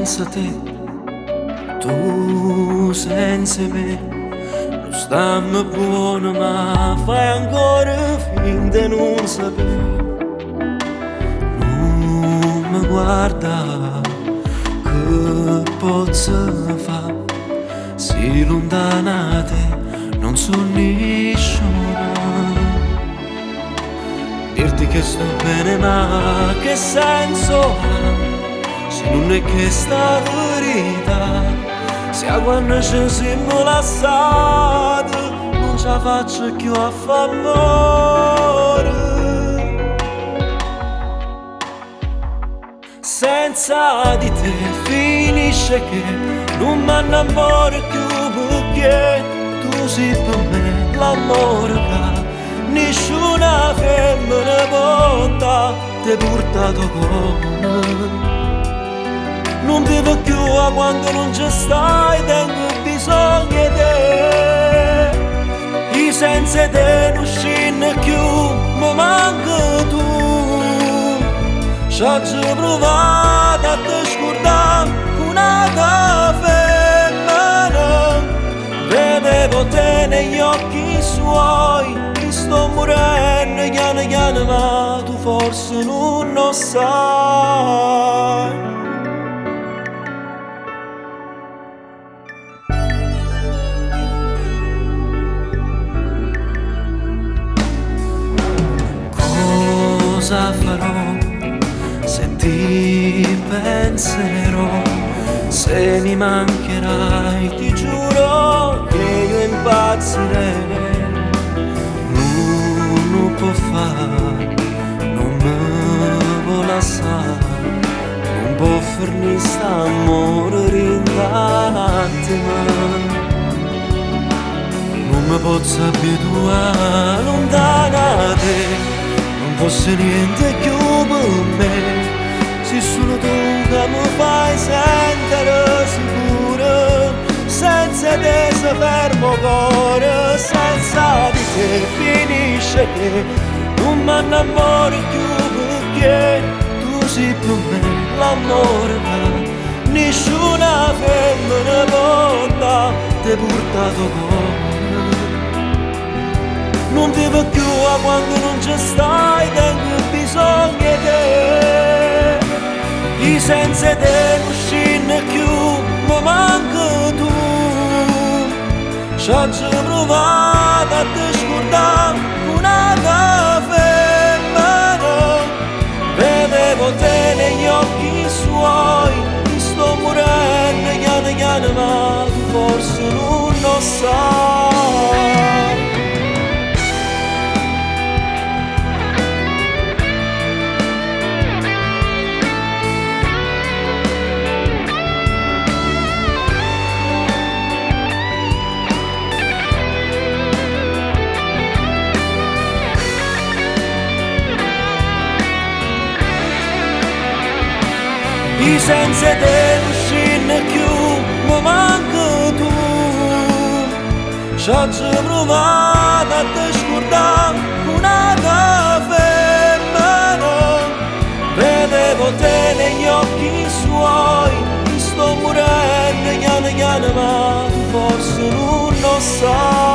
senza te, tu senza me, non stiamo buono ma fai ancora finta di non sapere. Non mi guarda, che posso fare, si lontana da te, non so nessuno. Dirti che sto bene ma che senso ha, se non è che sta verità. Se a quando ci siamo lasciati non ce la faccio più a favore. Senza di te finisce che non mi innamoro più, perché tu sei per me l'amore che nessuna femmina porta, ti hai portato con me. Non vivo più a quando non ci stai, tengo bisogno di te. Io senza te non scendo più, mi manca tu. Ci ho già provato a te scordare una femmina. Vedevo te negli occhi suoi, che sto morendo piano piano, ma tu forse non lo sai. Cosa farò se ti penserò? Se mi mancherai ti giuro che io impazzirei. Non può fare, non me vuole lasciare, non può farmi sta morire in tanti mani. Non mi posso abituare lontana da te, fosse niente più per me, se solo tu che mi fai sentire sicuro. Senza te si fermo cuore, senza di te finisce che non mi innamoro più, perché tu sei per me l'amore che nessuna femmina porta, ti hai portato con me. Non vivo più a quando non ci stai, tengo bisogno di te. Io senza te non scendo più, mi manca tu. Ci ho già provato a te scordare una femmina. Vedevo te negli occhi suoi, mi sto morendo piano piano, ma tu forse non lo sai. Io senza te non scendo più, mi manca tu. Ci ho già provato a te scordare una femmina. Vedevo te negli occhi suoi, mi sto morendo piano piano, ma tu forse non lo sai.